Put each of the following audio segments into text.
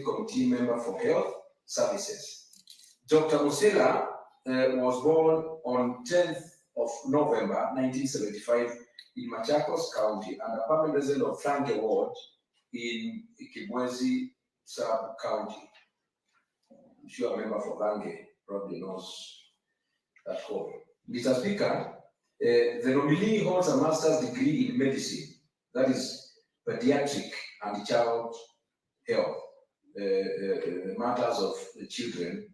Committee Member for Health Services. Dr. Musela was born on 10th of November 1975 in Machakos County and a permanent resident of Franke Ward in Kibwezi Sub-County. I'm sure a member for Franke probably knows that call. Mr. Speaker, the nominee holds a master's degree in medicine, that is pediatric and child health, matters of the children,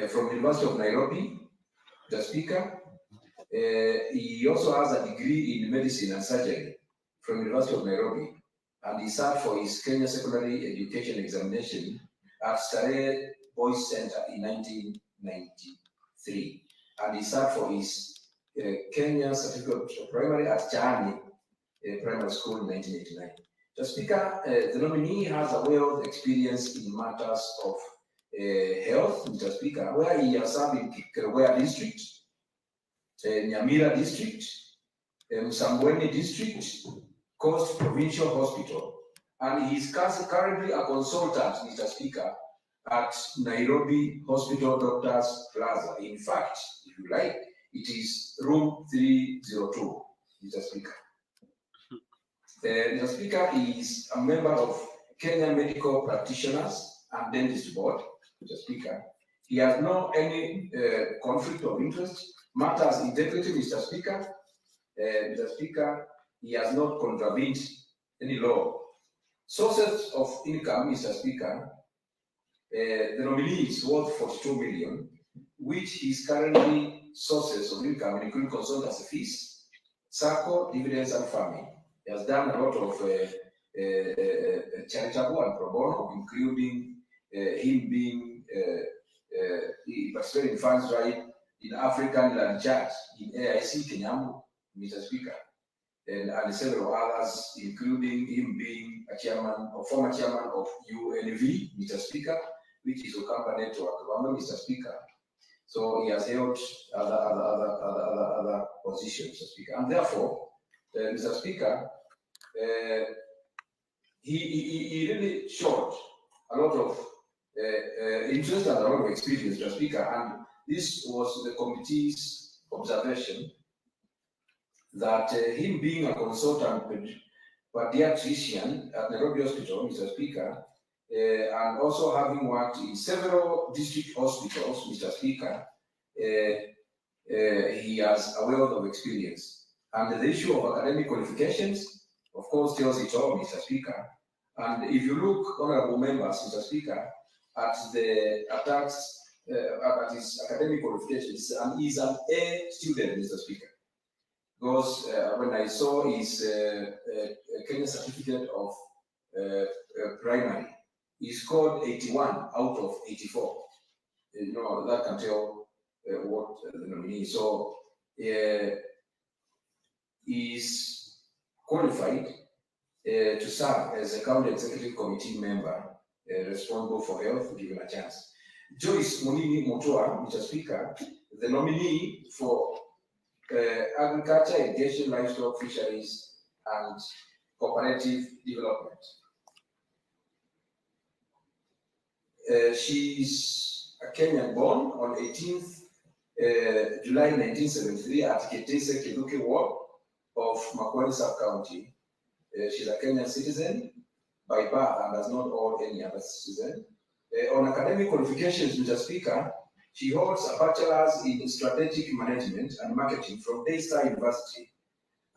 from the University of Nairobi. The Speaker, he also has a degree in medicine and surgery from the University of Nairobi, and he sat for his Kenya Secondary Education Examination at Starehe Boys Center in 1993, and he sat for his Kenya Certificate of Primary at Chani Primary School in 1989. The Speaker, the nominee has a wealth of experience in matters of health, Mr. Speaker, where he has served in Kerugoya District, Nyamira District, Makueni District, Coast Provincial Hospital, and he is currently a consultant, Mr. Speaker, at Nairobi Hospital Doctors Plaza. In fact, if you like, it is room 302, Mr. Speaker. Mr. Speaker is a member of Kenya Medical Practitioners and Dentist Board, Mr. Speaker. He has no any conflict of interest, matters integrity, Mr. Speaker. Mr. Speaker, he has not contravened any law. Sources of income, Mr. Speaker, the nominee is worth 42 million, which is currently sources of income include consultancy fees, SACCO, dividends, and farming. He has done a lot of charitable and pro bono, including him being participating in funds drive in African Land Church in AIC Kenyamu, Mr. Speaker, and several others, including him being a chairman or former chairman of UNV, Mr. Speaker, which is Okamba Network, Mr. Speaker. So he has held other positions, Mr. Speaker, and therefore, Mr. Speaker, he really showed a lot of interest and a lot of experience, Mr. Speaker, and this was the committee's observation that him being a consultant pediatrician at Nairobi Hospital, Mr. Speaker, and also having worked in several district hospitals, Mr. Speaker, he has a wealth of experience. And the issue of academic qualifications, of course, tells it all, Mr. Speaker. And if you look, honorable members, Mr. Speaker, at the attacks at his academic qualifications, and he's an A student, Mr. Speaker. Because when I saw his Kenya certificate of primary, he scored 81 out of 84. You know, that can tell what the nominee is. So is qualified to serve as a county executive committee member responsible for health, given a chance. Joyce Munini Mutua, Mr. Speaker, the nominee for agriculture, irrigation, livestock, fisheries, and cooperative development. She is a Kenyan born on 18th July 1973 at Ketese Kiduke Ward of Makueni Sub-County. She's a Kenyan citizen by birth and does not own any other citizen. On academic qualifications, Mr. Speaker, she holds a bachelor's in strategic management and marketing from Daystar University,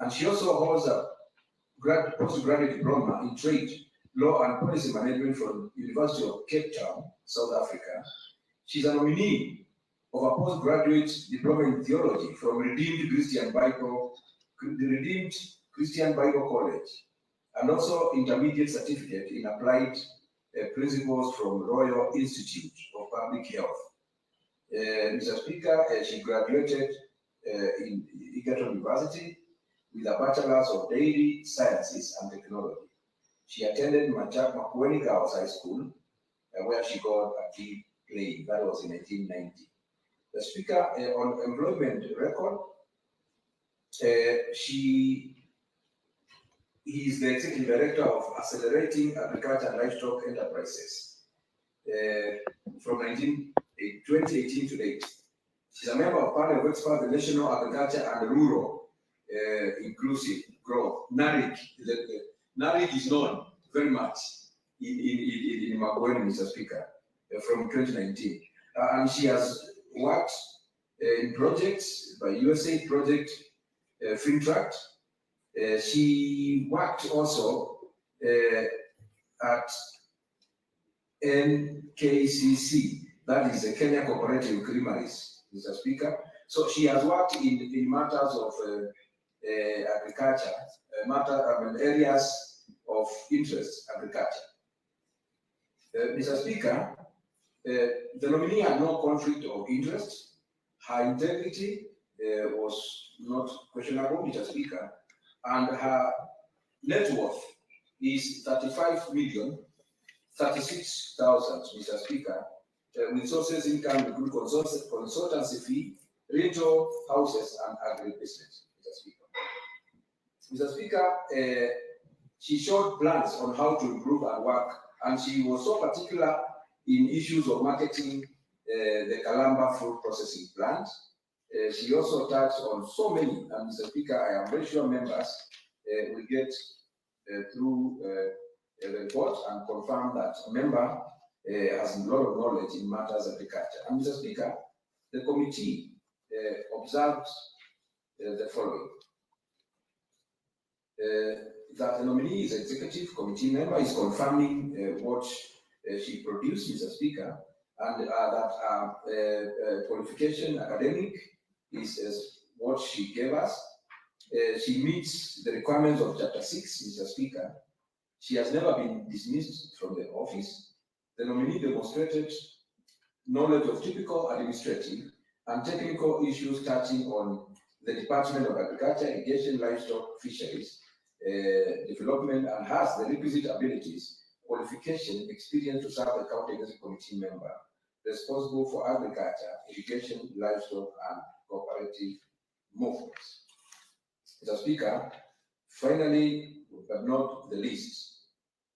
and she also holds a postgraduate diploma in trade, law, and policy management from University of Cape Town, South Africa. She's a nominee of a postgraduate diploma in theology from Redeemed Christian Bible College, and also intermediate certificate in applied principles from Royal Institute of Public Health. Mr. Speaker, she graduated in Egerton University with a Bachelor's of Dairy Sciences and Technology. She attended Makueni Girls High School, where she got a key playing. That was in 1990. The Speaker, on employment record, she he is the Executive Director of Accelerating Agriculture and Livestock Enterprises from 2018 to date. She's a member of panel of experts, the National Agriculture and Rural Inclusive Growth. NARIC. NARIC is known very much in Makueni, Mr. Speaker, from 2019. And she has worked in projects by USAID project, FinTract. She worked also at NKCC, that is the Kenya Cooperative Creameries, Mr. Speaker. So she has worked in matters of agriculture, areas of interest, agriculture. Mr. Speaker, the nominee had no conflict of interest. Her integrity was not questionable, Mr. Speaker, and her net worth is 35,036,000, Mr. Speaker, with sources income include consultancy fee, rental houses, and agribusiness, Mr. Speaker. Mr. Speaker, she showed plans on how to improve her work, and she was so particular in issues of marketing the Kalamba food processing plant. She also touched on so many, and Mr. Speaker, I am very sure members will get through the report and confirm that a member has a lot of knowledge in matters of agriculture. And Mr. Speaker, the committee observed the following. That the nominee is executive committee member is confirming what she produced, Mr. Speaker, and that qualification academic is what she gave us. She meets the requirements of Chapter 6, Mr. Speaker. She has never been dismissed from the office. The nominee demonstrated knowledge of typical administrative and technical issues touching on the Department of Agriculture, Irrigation, Livestock, Fisheries, Development, and has the requisite abilities, qualification, experience to serve the County Executive Committee member responsible for agriculture, irrigation, livestock, and cooperative movements. Mr. Speaker, finally, but not the least,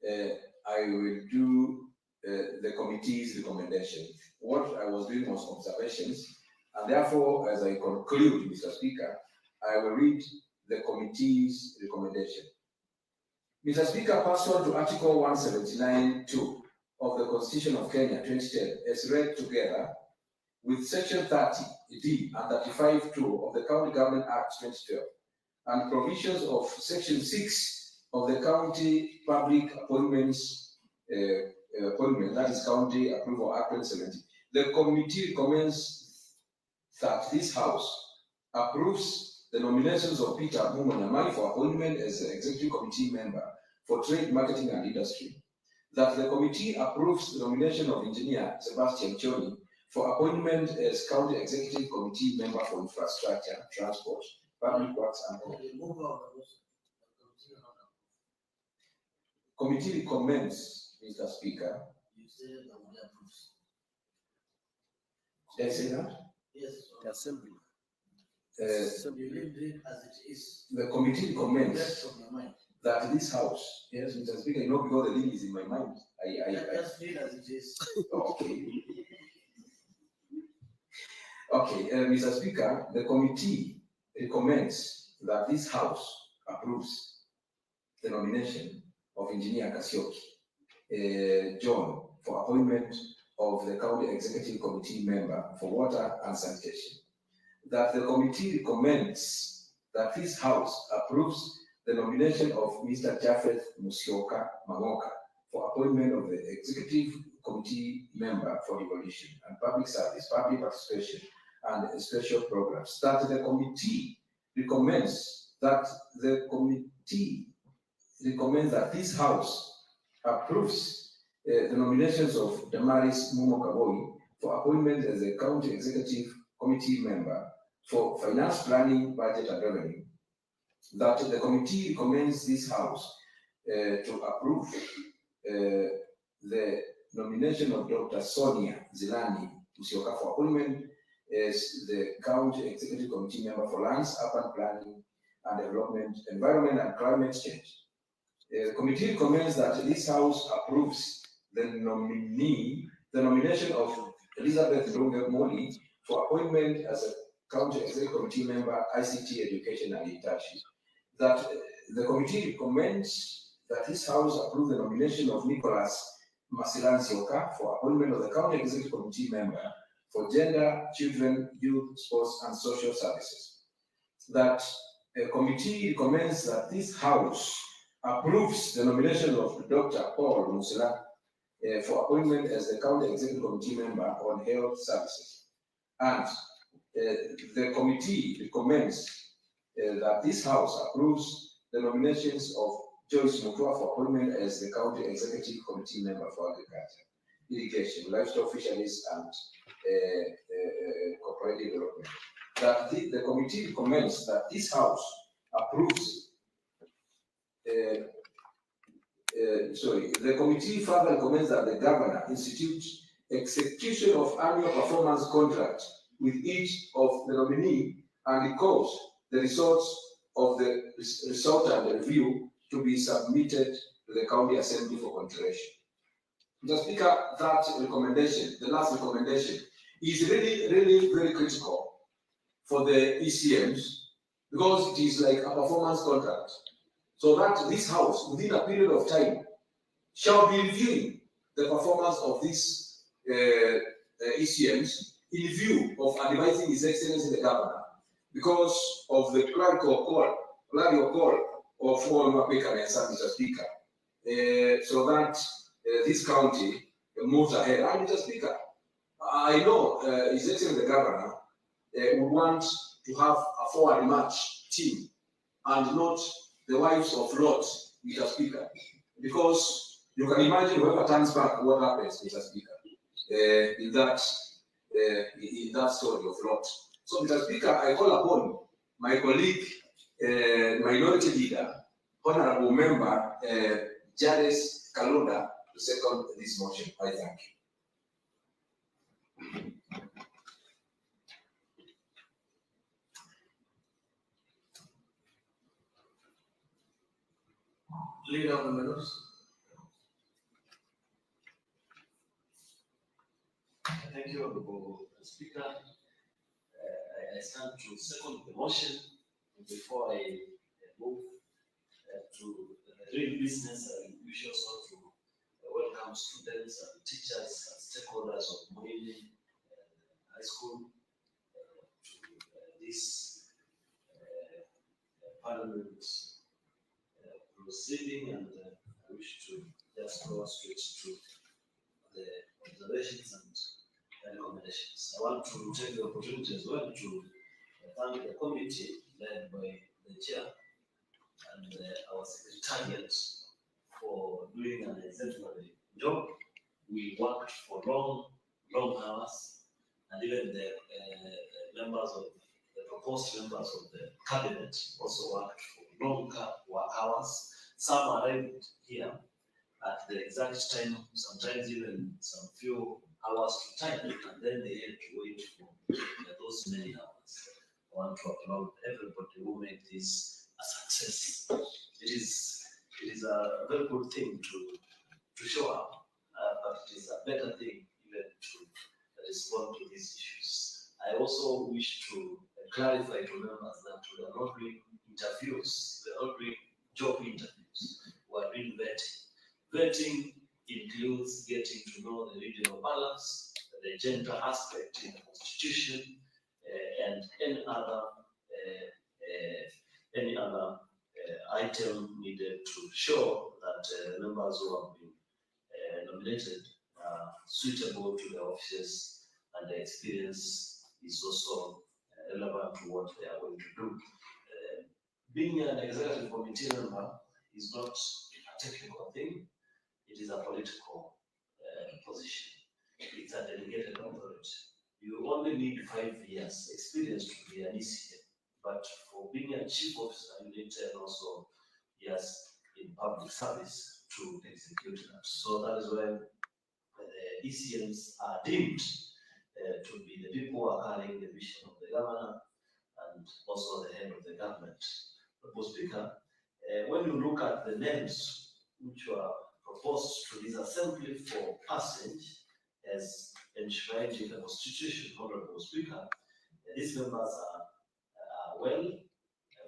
I will do the committee's recommendation. What I was doing was observations, and therefore, as I conclude, Mr. Speaker, I will read the committee's recommendation. Mr. Speaker, pursuant to Article 179(2) of the Constitution of Kenya 2010, as read together with Section 30(d) and 35(2) of the County Government Act 2012, and provisions of Section 6 of the County Public Appointments Appointment, that is County Approval Act 2017, the committee recommends that this House approves the nominations of Peter Mumanyamai for appointment as the Executive Committee member for Trade, Marketing and Industry, that the committee approves the nomination of Engineer Sebastian Choni for appointment as County Executive Committee member for Infrastructure, Transport, Public Works and Committee recommends, Mr. Speaker. You said that would approve. Did I say that? Yes. The assembly. You leave it as it is. The committee recommends Left from your mind. that this House, yes, Mr. Speaker, you know, because the link is in my mind. Just leave as it is. Okay. Okay, Mr. Speaker, the committee recommends that this House approves the nomination of Engineer Kasioki John for appointment of the County Executive Committee member for Water and Sanitation. That the committee recommends that this House approves the nomination of Mr. Japheth Musyoka Mangoka for appointment of the Executive Committee member for Devolution and Public Service, Public Participation, and Special Programs. That the committee recommends that this House approves the nominations of Damaris Mumokaboi for appointment as a County Executive Committee member for Finance, Planning, Budget and Revenue. That the committee recommends this House to approve the nomination of Dr. Sonia Zilani Musyoka for appointment as the County Executive Committee member for Lands, Urban Planning and Development, Environment and Climate Change. The committee recommends that this House approves the nomination of Elizabeth Moli for appointment as a County Executive Committee member, ICT Education and Internship. That the committee recommends that this House approve the nomination of Nicholas Masilansioka for appointment of the County Executive Committee member for Gender, Children, Youth, Sports and Social Services. That the committee recommends that this House approves the nomination of Dr. Paul Musela for appointment as the County Executive Committee member on Health Services. And the committee recommends that this House approves the nominations of Joyce Mutua for appointment as the County Executive Committee member for Agriculture, Irrigation, Livestock, Fisheries, and Cooperative Development. That the committee recommends that this House approves. The committee further recommends that the Governor institute execution of annual performance contract with each of the nominee and records the results of the result and the review to be submitted to the County Assembly for consideration. Mr. Speaker, that recommendation, the last recommendation, is really very critical for the ECMs because it is like a performance contract. So that this House, within a period of time, shall be reviewing the performance of these ECMs in view of advising His Excellency the Governor because of the clerical call of former Makueni, Mr. Speaker, so that this county moves ahead. And Mr. Speaker, I know His Excellency the Governor would want to have a forward march team and not the wives of Lot, Mr. Speaker, because you can imagine whoever turns back, what happens, Mr. Speaker, in that story of Lot. So, Mr. Speaker, I call upon my colleague, Minority Leader, Honorable Member Jades Kalonda, to second this motion. I thank you. Leader of the members. Thank you, Honorable Speaker. I stand to second the motion. Before I move to the real business, I wish also to welcome students and teachers and stakeholders of Makueni High School to this parliament proceeding, and I wish to just go straight to the observations and recommendations. I want to take the opportunity as well to thank the committee led by the chair and our secretariat for doing an exemplary job. We worked for long hours, and even the members of the proposed members of the cabinet also worked for longer hours. Some arrived here at the exact time, sometimes even some few hours to time, and then they had to wait for those many hours. I want to applaud everybody who made this a success. It is a very good thing to show up, but it is a better thing even to respond to these issues. I also wish to clarify to members that we are not doing interviews, we are not doing job interviews, we are doing vetting. Vetting includes getting to know the regional balance, the gender aspect in the constitution, and any other item needed to show that members who have been nominated are suitable to the offices, and the experience is also relevant to what they are going to do. Being an executive committee member is not a technical thing. It is a political position. It's a delegated authority. You only need 5 years experience to be an ECM, but for being a chief officer, you need 10 also years in public service to execute that. So that is why the ECMs are deemed to be the people who are carrying the vision of the governor and also the head of the government. Mr. Speaker, When you look at the names which were proposed to this assembly for passage, as enshrined in the Constitution, Honorable Speaker, these members are well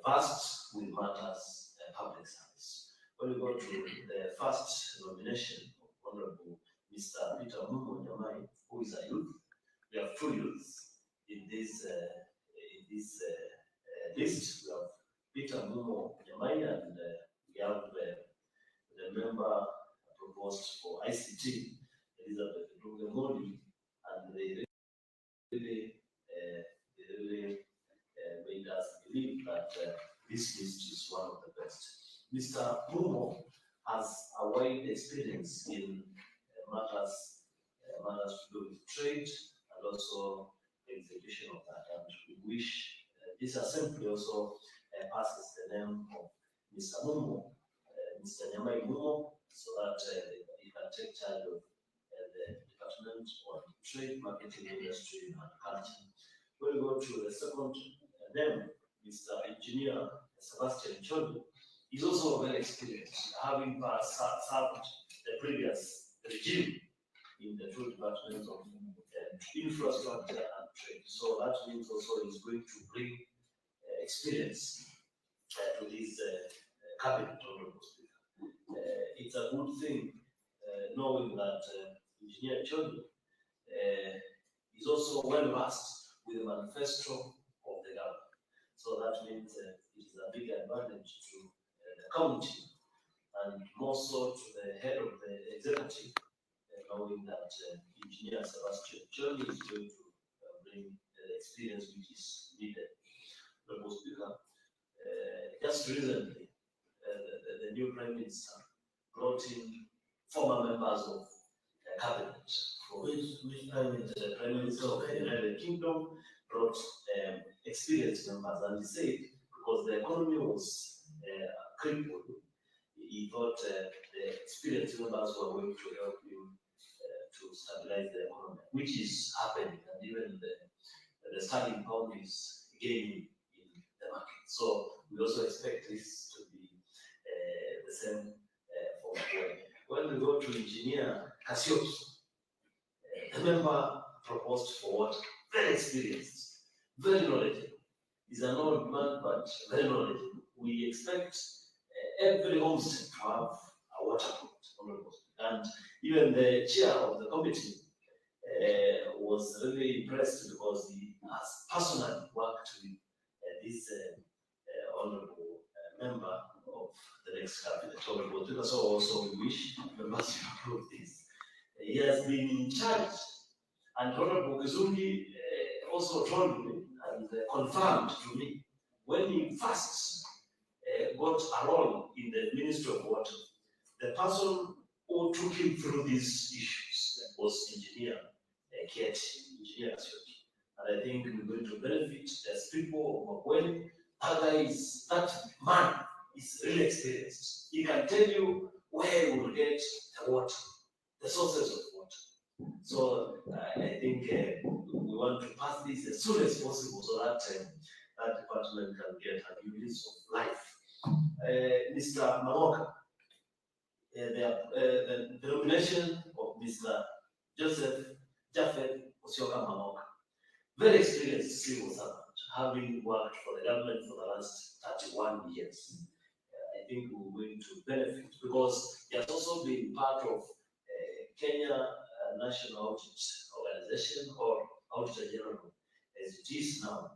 versed with matters public service. When we go to the first nomination of Honorable Mr. Peter Mumo Nyamai, who is a youth, we have two youths in this list. We have Peter Mumo Nyamai and we have the member proposed for ICT, Elizabeth Modi, and they really made us believe that this list is one of the best. Mr. Mumo has a wide experience in matters to do with trade and also execution of that. And we wish this assembly also passes the name of Mr. Mumo, Mr. Nyamai Mumo, so that he can take charge of the Department on Trade, Marketing, Industry, and Culture. When we go to the second name, Mr. Engineer Sebastian Chodu, is also very experienced, having served the previous regime in the two departments of infrastructure and trade. So that means also he's going to bring experience to this cabinet, Honorable Speaker. It's a good thing knowing that Engineer Chodu is also well versed with the manifesto of the government. So that means it is a big advantage to the county and more so to the head of the executive, knowing that Engineer Sebastian Chodu is going to bring the experience which is needed. Honorable Speaker, just recently, the new Prime Minister brought in former members of the cabinet. For which Prime Minister? The Prime Minister of the United Kingdom brought experienced members, and he said because the economy was crippled, he thought the experienced members were going to help him to stabilize the economy, which is happening, and even the sterling pound is gaining in the market. So we also expect this to be the same for Makueni. When we go to Engineer Cassius, the member proposed for what? Very experienced, very knowledgeable. He's an old man, but very knowledgeable. We expect every homestead to have a water plant, and even the chair of the committee was really impressed because he has personally worked with this honorable member of the next cabinet, Honorable Speaker. So also we wish members to approve this. He has been in charge, and Honorable Kizungi also told me and confirmed to me when he first got a role in the Ministry of Water, the person who took him through these issues was Engineer Engineer Kasioki. And I think we're going to benefit as people of Makueni. That man is really experienced. He can tell you where you will get the water, the sources of water. So I think we want to pass this as soon as possible so that that department can get a new lease of life. Mr. Mamoka, the nomination of Mr. Joseph Japheth Osioka Mamoka, very experienced civil servant, having worked for the government for the last 31 years. I think we're going to benefit because he has also been part of Kenya National Audit Organization, or Auditor General as it is now.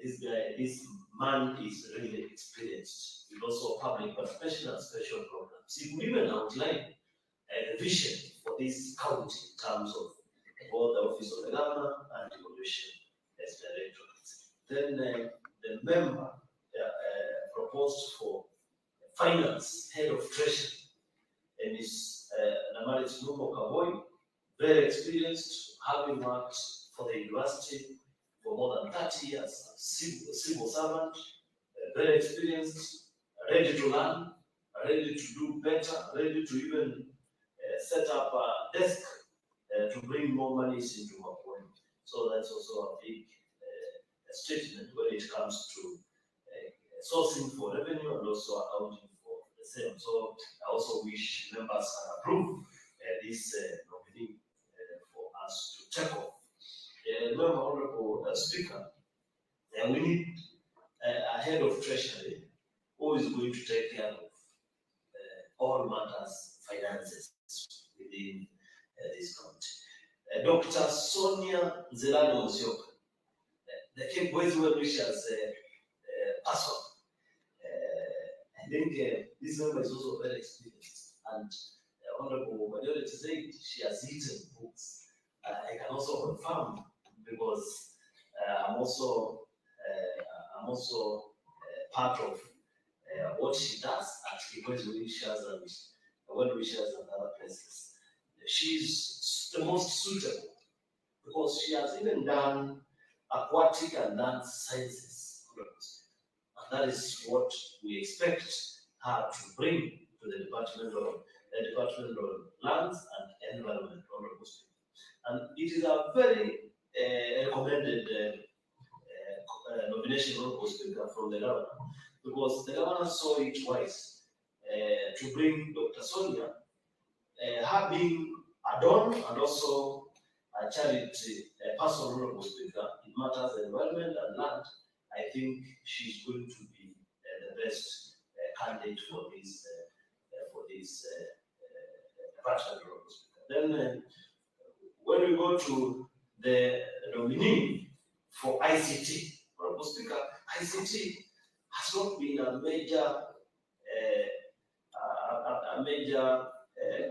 This man is really experienced. He's also public participation and special programs. He could even outline the vision for this county in terms of both the office of the governor and devolution as directorates. Then the member proposed for finance, head of treasury, and is Namarit Numo Kavoy, very experienced, having worked for the university for more than 30 years, civil servant, very experienced, ready to learn, ready to do better, ready to even set up a desk to bring more money into Makueni. So that's also a big statement when it comes to sourcing for revenue and also accounting the same. So I also wish members can approve this nominee for us to take off. Remember, Honorable Speaker, we need a head of treasury who is going to take care of all matters, finances within this county. Dr. Sonia Zelano Musyoka, the Cape West well wishes person. I think this member is also very experienced, and Honorable Majority said she has written books. I can also confirm because I'm also part of what she does at Kikwezi Wishes and Well Wishes and other places. She's the most suitable because she has even done aquatic and land sciences, and that is what we expect her to bring to the Department of Lands and Environment. And it is a very recommended nomination from the governor, because the governor saw it wise to bring Dr. Sonia, her being a don and also a charity person, Honorable Speaker, in matters of environment and land. I think she's going to be the best candidate for this department, Honorable Speaker. Then, when we go to the nominee for ICT, Honorable Speaker, ICT has not been a major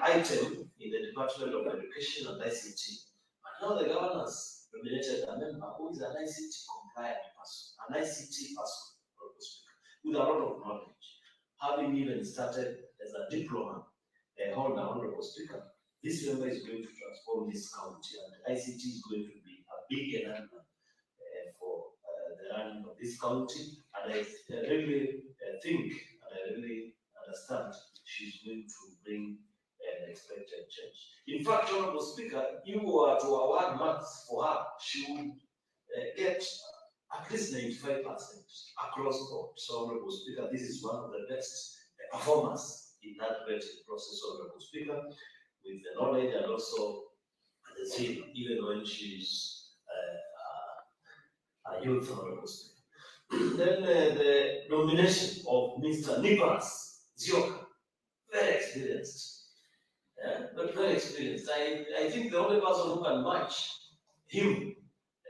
item in the Department of Education and ICT. But now the governor has nominated a member who is an ICT compliant person, Honorable Speaker, with a lot of knowledge, having even started as a diploma holder, Honorable Speaker. This member is going to transform this county, and ICT is going to be a big enabler for the running of this county. And I really think, and I really understand, she's going to bring an expected change. In fact, Honorable Speaker, you were to award marks for her, she would get at least 95% across the board. So, Honorable Speaker, this is one of the best performers in that vetting process, Honorable Speaker, with the knowledge and also the zeal, even when she's a youth, Honorable Speaker. Then the nomination of Mr. Nicholas Zioka, very experienced, but very experienced. I think the only person who can match him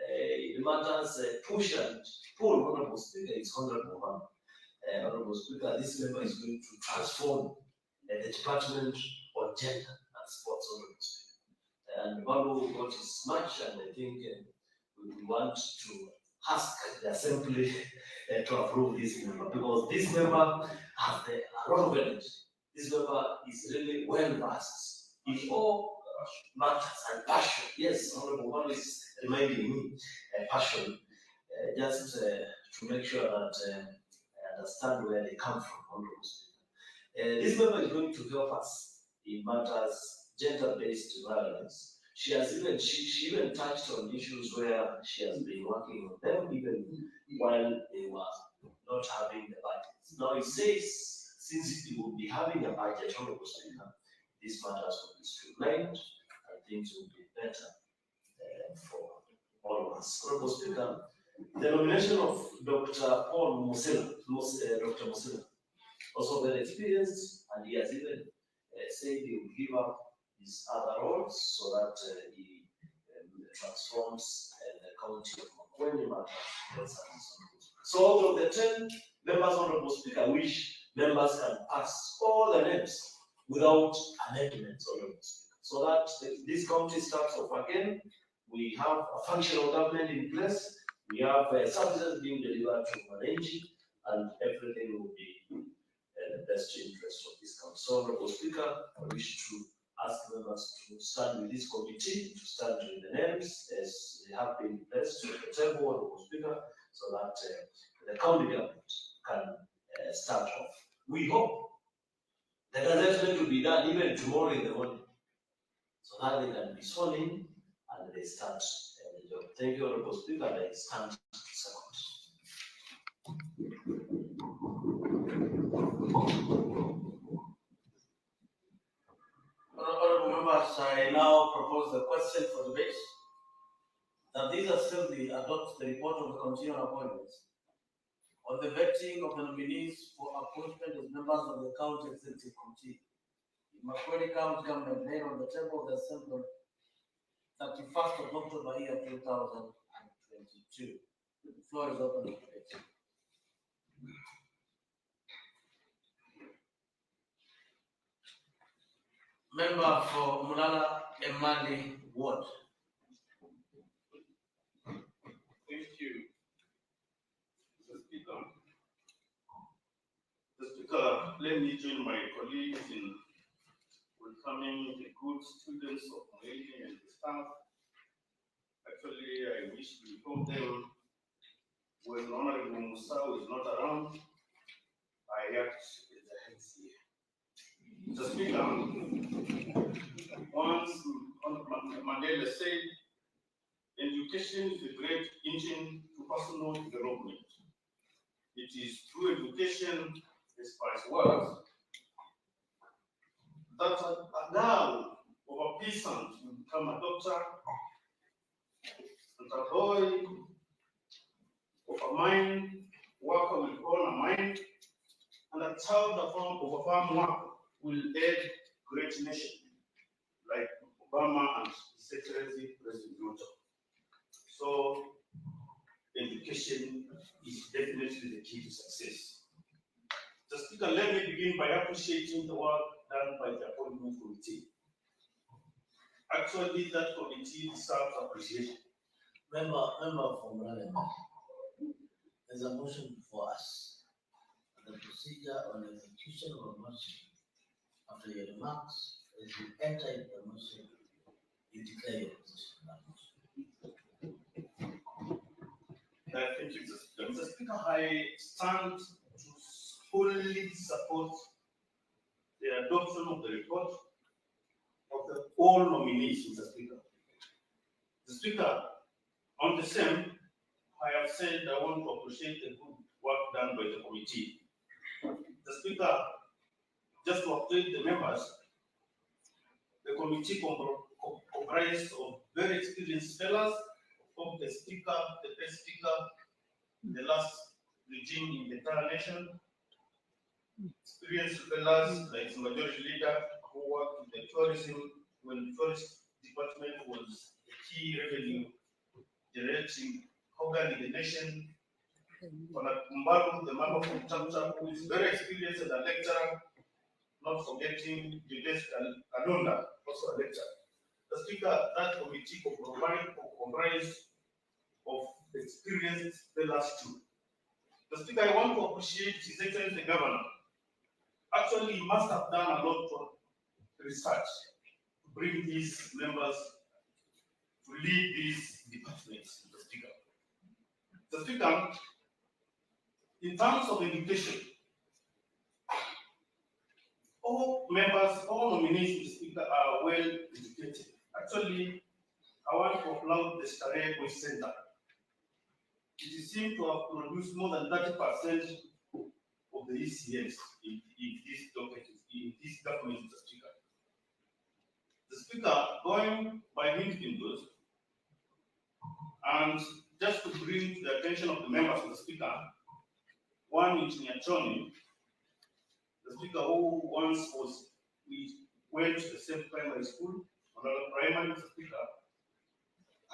in matters push and pull, Honorable Speaker, is Honorable Man. Honorable Speaker, this member is going to transform the Department on Gender and Sports, Honorable Speaker. And Babu got his match, and I think we want to ask the Assembly to approve this member, because this member has a lot of energy. This member is really well versed in all matters and passion. Yes, Honorable One is reminding me passion, just to make sure that I understand where they come from, Honorable Speaker. This member is going to help us in matters gender-based violence. She even touched on issues where she has been working on them even while they were not having the budget. Now it says, since we will be having a budget, Honorable Speaker, these matters will be streamlined and things will be better for all of us. Honorable Speaker, the nomination of Dr. Paul Musila, Dr. Musila, also very experienced, and he has even said he will give up his other roles so that he transforms the county of Makueni matters. So out of the 10 members, Honorable Speaker, which members can pass all the names without amendments, Honorable Speaker, so that this county starts off again. We have a functional government in place. We have services being delivered to Wananchi, and everything will be in the best interest of this county. So, Honorable Speaker, I wish to ask members to stand with this committee, to stand with the names as they have been placed at the table, Honorable Speaker, so that the county government can start off. We hope the gazettement will be done even tomorrow in the morning, so that they can be sworn in and they start the job. Thank you, Honorable Speaker, and I stand second. members, I now propose the question for debate that this assembly adopts the report of the Committee on Appointments on the vetting of the nominees for appointment as members of the County Executive Committee in Makueni County Government laid on the table of the Assembly 31st of October year 2022. The floor is open for debate. Member for Mulala Emali Ward. Thank you, Mr. Speaker. Mr. Speaker, let me join my colleagues in welcoming the good students of Makueni and the staff. Actually, I wish to inform them when Honorable Musau is not around, I act as the head here. Mr. Speaker, once Mandela said, education is a great engine to personal development. It is through education, despite words, that a girl of a peasant will become a doctor, and a boy of a mine worker will own a mine, and a child of a farm worker will aid great nation, like Obama and His Excellency President Ruto. So, education is definitely the key to success. The Speaker, let me begin by appreciating the work done by the appointment committee. Actually, that committee deserves appreciation. Member from Mulala Emali. There's a motion before us. The procedure on execution of a motion. After your remarks, as you enter into the motion, you declare your position on that motion. Thank you, Mr. Speaker. Mr. Speaker, I stand to fully support the adoption of the report of all nominees, Mr. Speaker. Mr. Speaker, on the same, I have said I want to appreciate the good work done by the committee. The Speaker, just to update the members, the committee comprised of very experienced fellows, of the Speaker, the first Speaker, the last regime in the entire nation, experienced fellows like the majority leader who worked in the tourism when the tourist department was a key revenue generating organ in the nation. Kumbaru, the member from Chapter, who is very experienced as a lecturer, not forgetting Julius Kalunda, also a lecturer. The Speaker, that committee comprised of experienced fellows too. The Speaker, I want to appreciate His Excellency the Governor. Actually, he must have done a lot of research to bring these members to lead these departments, the Speaker. The Speaker, in terms of education, all members, all nominees, the Speaker, are well educated. Actually, I want to applaud the Starehe Boys Center. It seems to have produced more than 30% of the ECMs in this document, the Speaker. The Speaker, going by his windows, and just to bring to the attention of the members of the Speaker, one engineer Tony, the Speaker who once we went to the same primary school, another primary, Mr. Speaker.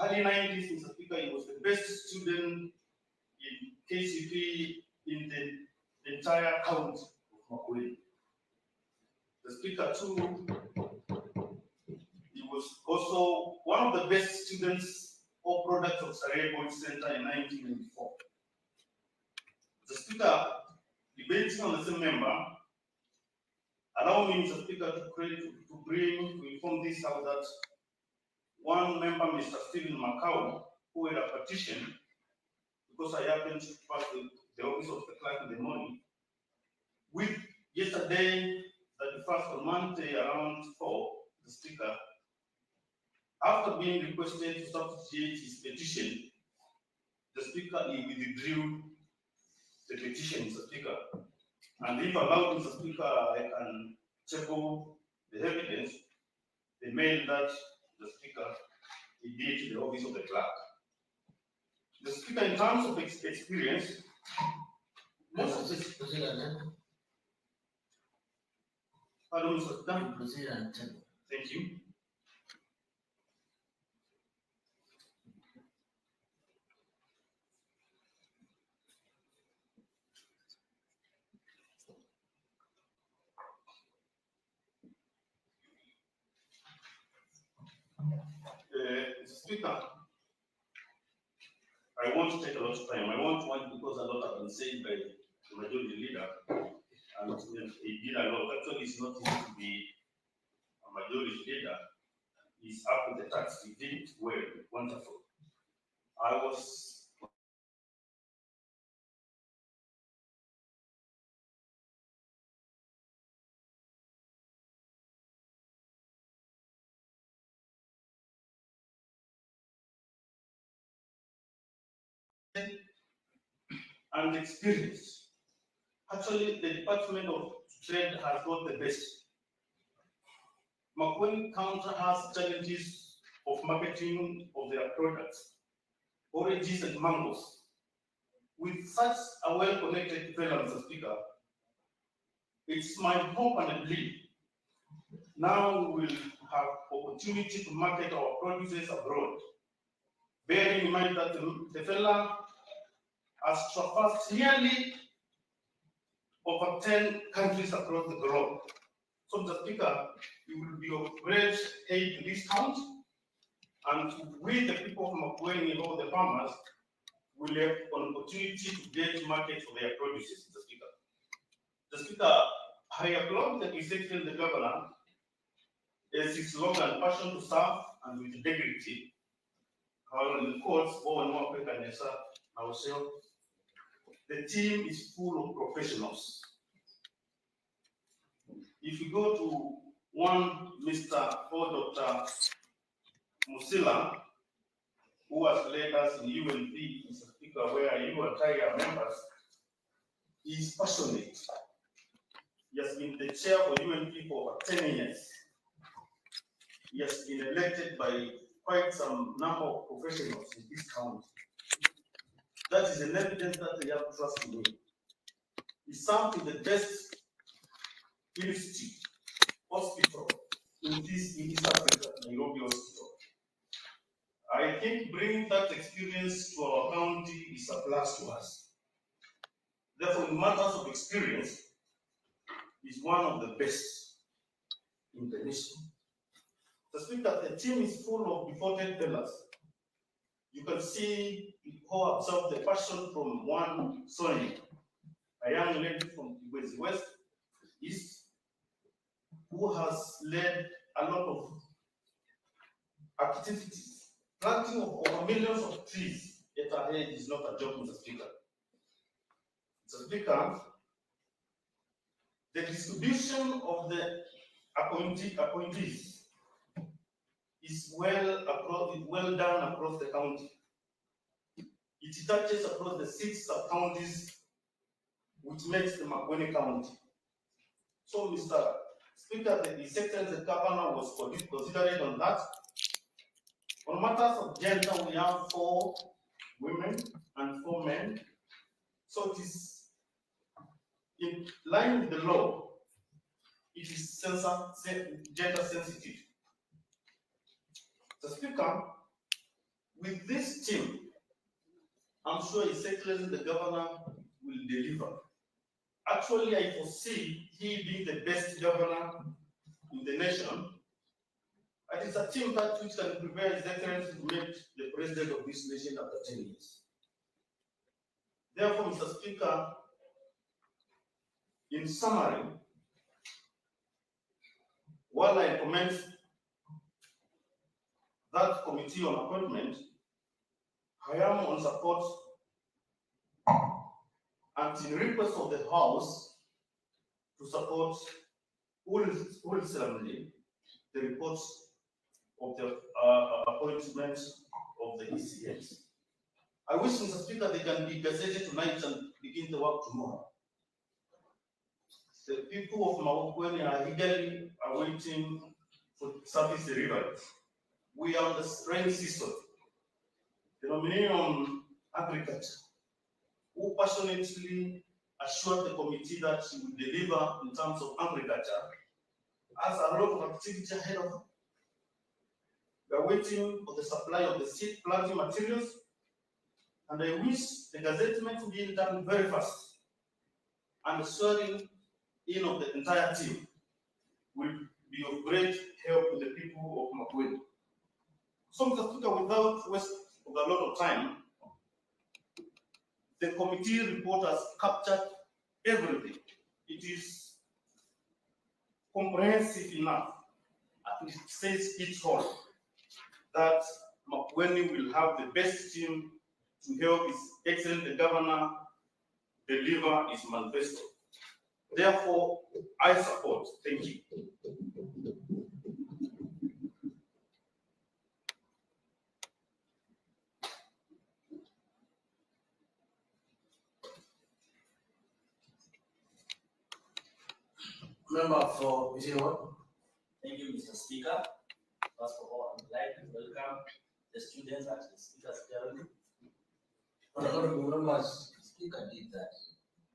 Early 90s, Mr. Speaker, he was the best student in KCP in the entire county of Makueni. The Speaker too, he was also one of the best students or products of Starehe Boys Center in 1994. The Speaker, debating on the same member, allow me, Mr. Speaker, to inform this house that one member, Mr. Stephen Makau, who had a petition, because I happened to pass the office of the clerk in the morning, with yesterday, the first on Monday around 4, the Speaker, after being requested to substitute his petition, the Speaker, he withdrew the petition, Mr. Speaker. And if allowed, Mr. Speaker, I can check all the evidence. the mail that the Speaker did to the office of the clerk. The Speaker, in terms of experience, most of this. Pardon, Mr. Speaker. Thank you. Mr. Speaker, I won't take a lot of time. I want one because a lot have been said by the majority leader, and he did a lot. Actually, it's not easy to be a majority leader. He's up with the tax. He did it well, wonderful. I was and experienced. Actually, the Department of Trade has got the best. Makueni County has challenges of marketing of their products, oranges and mangoes. With such a well-connected fellow, Mr. Speaker, it's my hope and belief now we will have opportunity to market our produces abroad, bearing in mind that the fellow has traversed nearly over 10 countries across the globe. So, Mr. Speaker, you will be of great aid to this county, and we, the people of Makueni, or the farmers, will have an opportunity to get market for their produces, Mr. Speaker. Mr. Speaker, I applaud the executive and the governor as his slogan, passion to serve and with integrity. In quotes, the team is full of professionals. If you go to one Mr. or Dr. Musila, who has led us in UNP, Mr. Speaker, where you and I are members, he is passionate. He has been the chair for UNP for over 10 years. He has been elected by quite some number of professionals in this county. That is an evidence that they have trust in him. He served in the best university hospital in East Africa, Nairobi Hospital. I think bringing that experience to our county is a plus to us. Therefore, in matters of experience, is one of the best in the nation. The Speaker, the team is full of devoted fellows. You can see how observe the passion from one Sonia, a young lady from West East, who has led a lot of activities. Planting of over millions of trees at her age is not a joke, Mr. Speaker. Mr. Speaker, the distribution of the appointees is well done across the county. It touches across the 6 sub-counties, which makes the Makueni County. So, Mr. Speaker, the Executive the Governor was considering on that. On matters of gender, we have 4 women and 4 men. So it is in line with the law. It is gender sensitive. The Speaker, with this team, I'm sure His Excellency the Governor will deliver. Actually, I foresee he being the best governor in the nation. It is a team that which can prepare His Excellency to make the president of this nation after 10 years. Therefore, Mr. Speaker, in summary, while I commend that committee on appointment, I am on support and in request of the House to support wholeheartedly the reports of the appointment of the ECMs. I wish, Mr. Speaker, they can be gazetted tonight and begin the work tomorrow. The people of Makueni are eagerly awaiting for service delivery. We are the rainy season. The nominee on agriculture, who passionately assured the committee that she will deliver in terms of agriculture, has a lot of activity ahead of her. We are waiting for the supply of the seed planting materials, and I wish the gazettement to be done very fast. And the swearing in of the entire team will be of great help to the people of Makueni. So, Mr. Speaker, without waste of a lot of time, the committee report has captured everything. It is comprehensive enough, and it says it all, that Makueni will have the best team to help His Excellency the Governor deliver his manifesto. Therefore, I support. Thank you. Member for Vijay. Thank you, Mr. Speaker. First of all, I would like to welcome the students at the Speaker's Gallery. Honorable members, Speaker did that.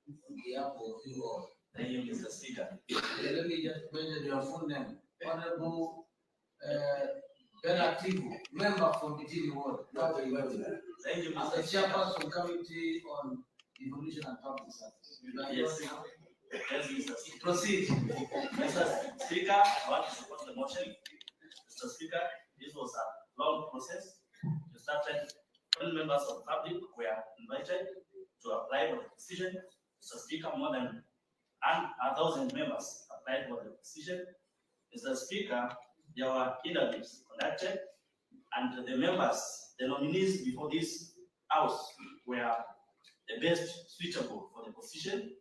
On behalf of you all. Thank you, Mr. Speaker. Let me just mention your full name. Honorable Benativo, member from Vijay Ward. Thank you, And the Mr. Speaker. chairperson Committee on Evolution and Public Service. Yes, yes, Mr. Speaker. Proceed. Mr. Speaker, I want to support the motion. Mr. Speaker, this was a long process. You started when members of the public were invited to apply for the decision. Mr. Speaker, more than 1,000 members applied for the decision. Mr. Speaker, there were interviews conducted, and the members, the nominees before this house were the best suitable for the position.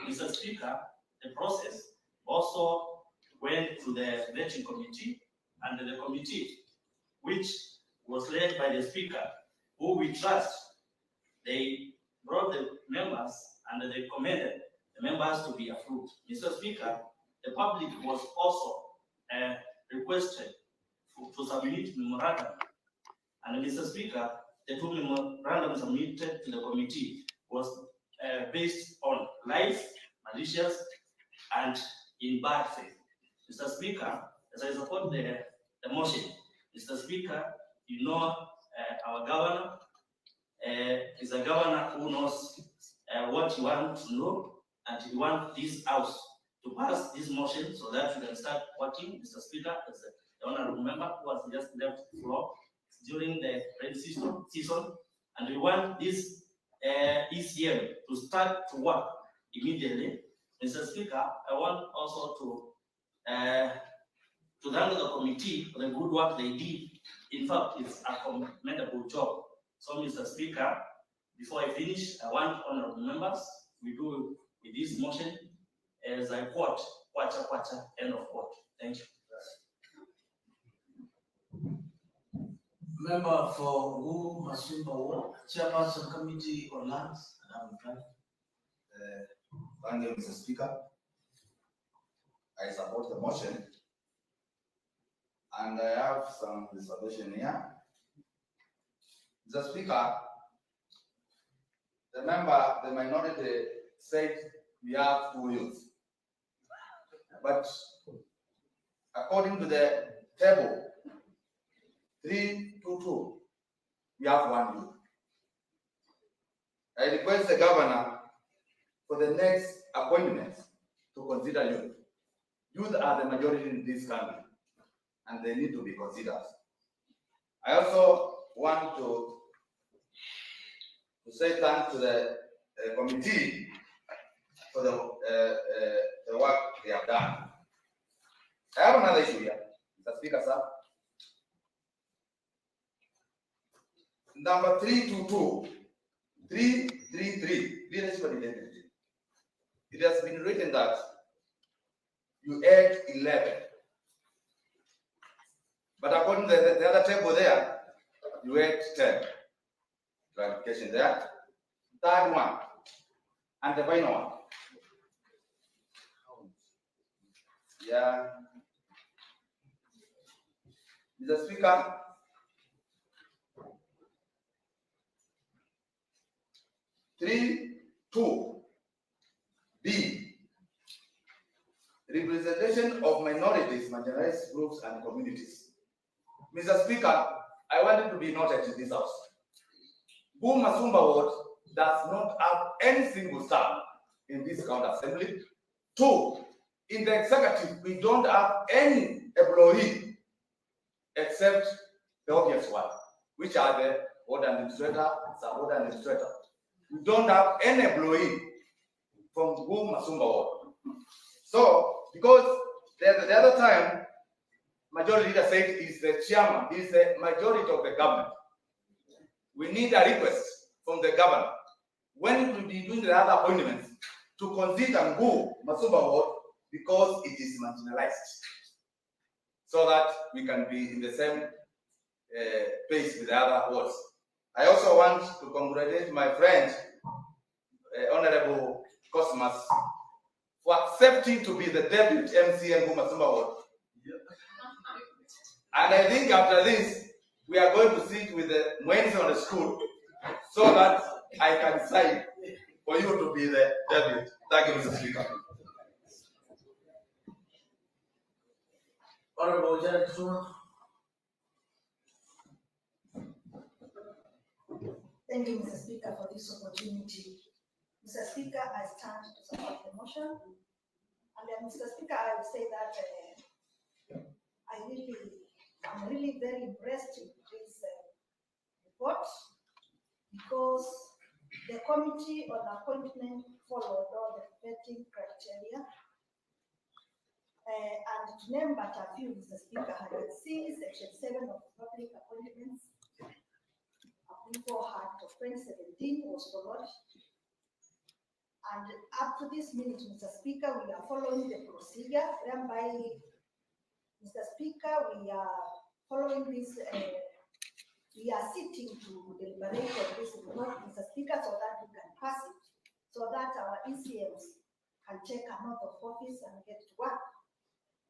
Mr. Speaker, the process also went to the vetting committee, and the committee, which was led by the Speaker, who we trust, they brought the members and they commended the members to be approved. Mr. Speaker, the public was also requested to submit memorandum. And Mr. Speaker, the two memorandums submitted to the committee was based on lies, malicious, and in bad faith. Mr. Speaker, as I support the motion, Mr. Speaker, you know our governor is a governor who knows what he wants to know, and he wants this house to pass this motion so that we can start working. Mr. Speaker, as the honorable member who has just left the floor during the rainy season, and we want this ECM to start to work immediately. Mr. Speaker, I want also to thank the committee for the good work they did. In fact, it's a commendable job. So, Mr. Speaker, before I finish, I want honorable members, we do with this motion as I quote, kwacha kwacha, end of quote. Thank you. Member for who Masumba Ward, chairperson Committee on Lands and Urban Thank you, Mr. Speaker. I support the motion, and I have some reservation here. Mr. Speaker, the minority said we have 2 youths, but according to the table 322, we have 1 youth. I request the governor for the next appointment to consider youth. Youth are the majority in this country, and they need to be considered. I also want to say thanks to the committee for the work they have done. I have another issue here, Mr. Speaker, sir. Number 322, 333, leadership and integrity. It has been written that you add 11. But according to the other table there, you add 10. Clarification there. Third one, and the final one. Yeah. Mr. Speaker, three, two, B, representation of minorities, marginalized groups, and communities. Mr. Speaker, I want it to be noted in this house. Boom Masumba Ward does not have any single staff in this county assembly. Two, in the executive, we don't have any employee except the obvious one, which are the ward administrator, sub-ward administrator. We don't have any employee from Boom Masumba Ward. So, because the other time, majority leader said is the chairman, is the majority of the government. We need a request from the governor when we will be doing the other appointments to consider Ngu Masumba Ward because it is marginalized, so that we can be in the same pace with the other wards. I also want to congratulate my friend, Honorable Cosmas, for accepting to be the deputy MC Ngu Masumba Ward. And I think after this, we are going to sit with the Makueni on the school so that I can sign for you to be the deputy. Thank you, Mr. Speaker. Honorable Janet Zuma. Thank you, Mr. Speaker, for this opportunity. Mr. Speaker, I stand to support the motion. And Mr. Speaker, I will say that I'm really very impressed with this report because the committee on appointment followed all the vetting criteria. And to name but a few, Mr. Speaker, I can see Section 7 of Public Appointments Approval Act of 2017 was followed. And up to this minute, Mr. Speaker, we are following the procedure whereby, Mr. Speaker, we are following this, we are sitting to deliberate on this report, Mr. Speaker, so that we can pass it, so that our ECMs can take a note of office and get to work.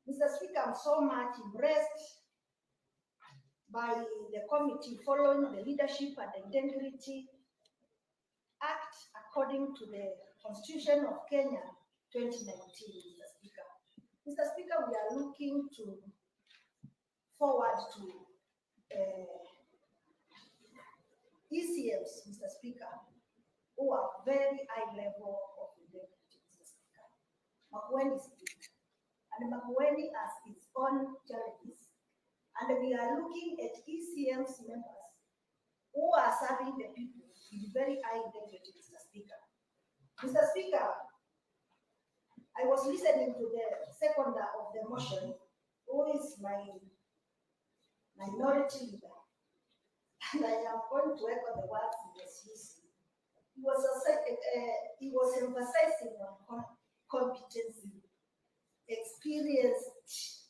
Mr. Speaker, I'm so much impressed by the committee following the Leadership and Integrity Act according to the Constitution of Kenya 2019, Mr. Speaker. Mr. Speaker, we are looking to forward to ECMs, Mr. Speaker, who are very high level of integrity, Mr. Speaker. Makueni is big, and Makueni has its own challenges. And we are looking at ECM's members who are serving the people with very high integrity, Mr. Speaker. Mr. Speaker, I was listening to the seconder of the motion, who is my minority leader, and I am going to echo the words he was using. He was emphasizing on competency, experienced,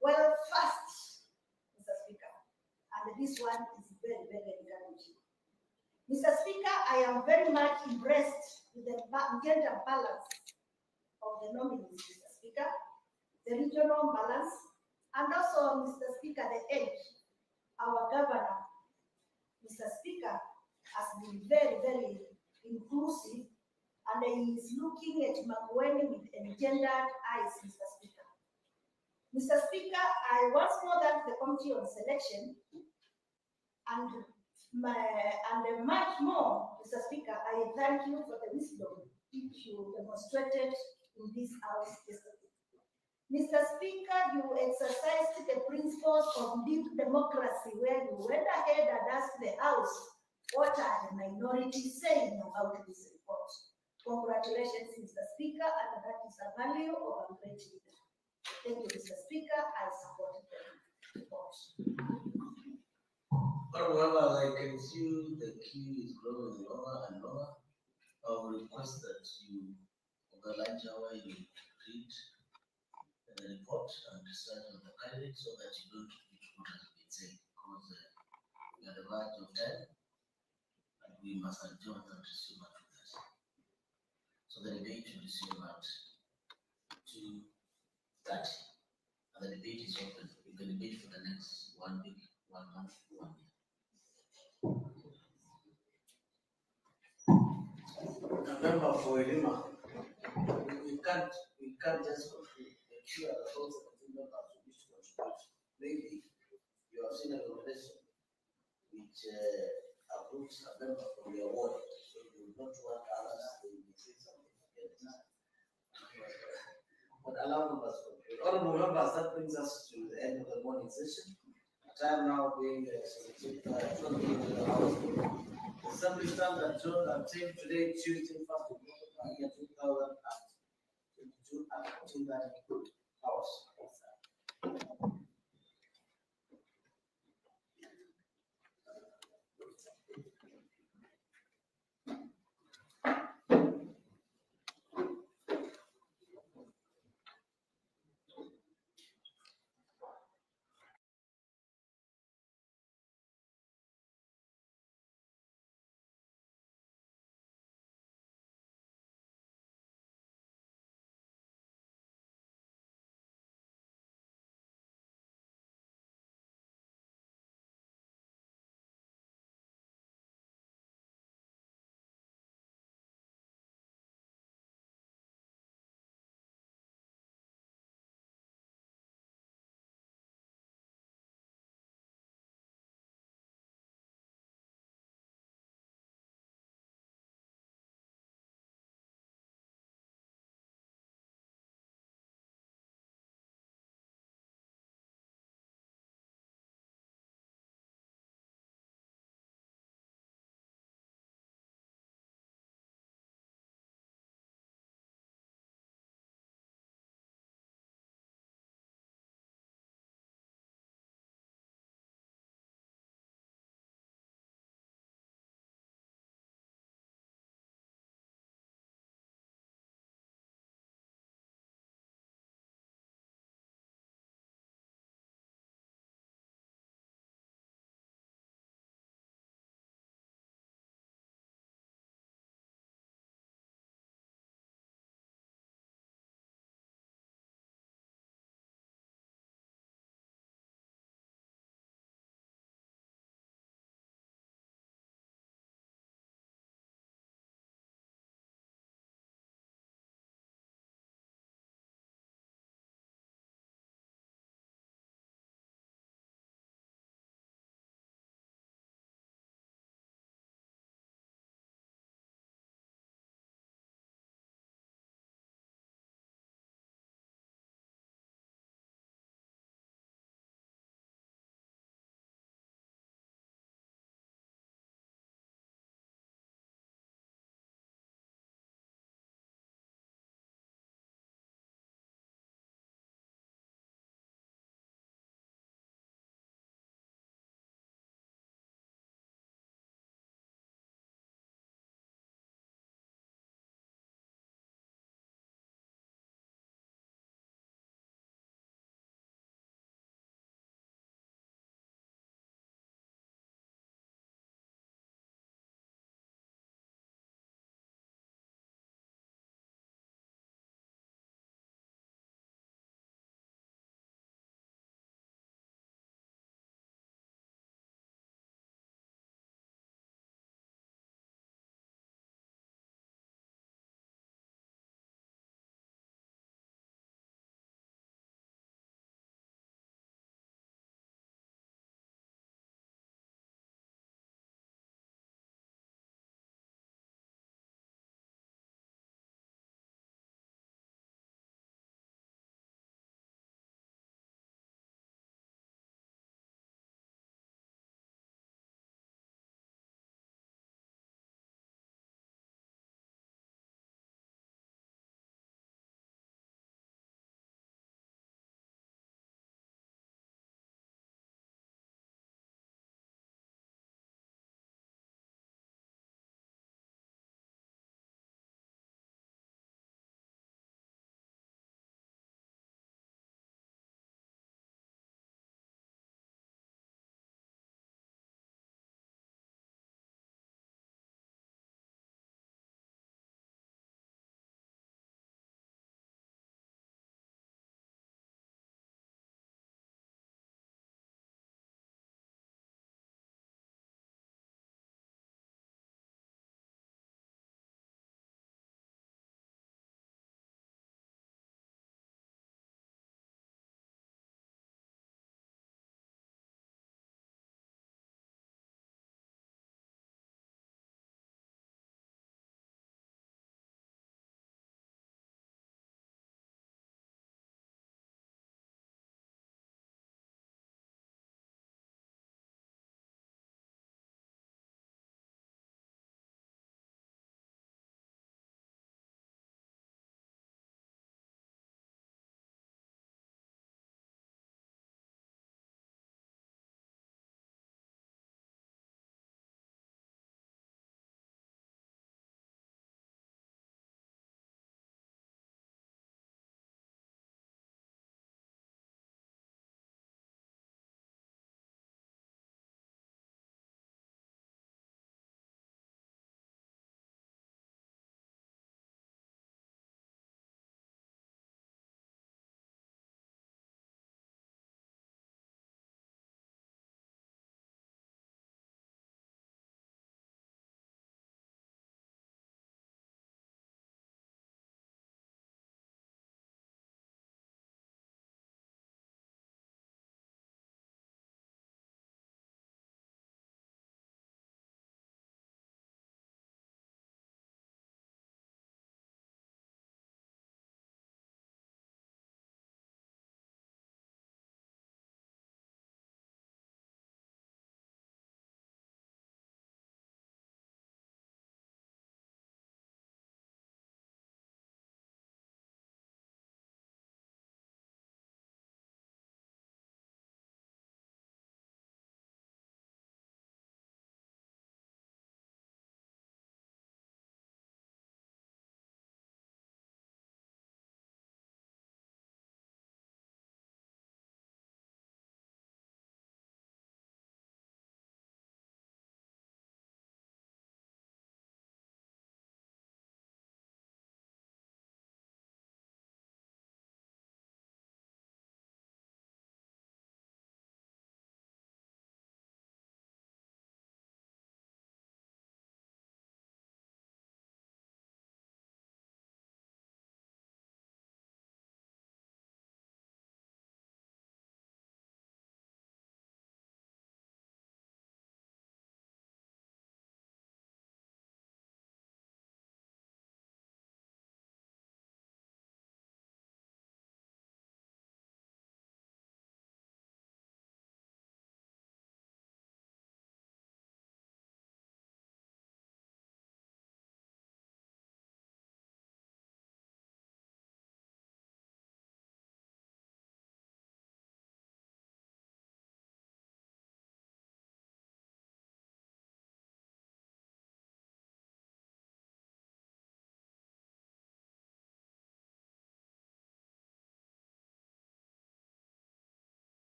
well, fast, Mr. Speaker, and this one is very, very encouraging. Mr. Speaker, I am very much impressed with the gender balance of the nominees, Mr. Speaker, the regional balance, and also, Mr. Speaker, the age. Our governor, Mr. Speaker, has been very, very inclusive, and he is looking at Makueni with engendered eyes, Mr. Speaker. Mr. Speaker, I once more thank the Committee on Selection, and much more, Mr. Speaker, I thank you for the wisdom which you demonstrated in this house yesterday. Mr. Speaker, you exercised the principles of deep democracy where you went ahead and asked the House, what are the minorities saying about this report? Congratulations, Mr. Speaker, and that is a value of a great leader. Thank you, Mr. Speaker. I support the report. However, I can see the queue is growing lower and lower. I will request that you, for the lunch hour, you read the report and decide on the candidate so that you don't repeat what has been said, because we are at the verge of time and we must adjourn and resume at this. So the debate will resume at 2:30. and the debate is open. You can debate for the next 1 week, 1 month, 1 year. Remember for Elima, we can't just conclude. The queue are also the team members who wish to contribute. Maybe you have seen a recommendation which approves a member from the award, so you will not want others to say something against that. But allow members to conclude. Honorable members, that brings us to the end of the morning session. Time now being 17, 12 to the house. The Assembly stands adjourned until today, Tuesday, 1st of November, year 2022 at 14:30.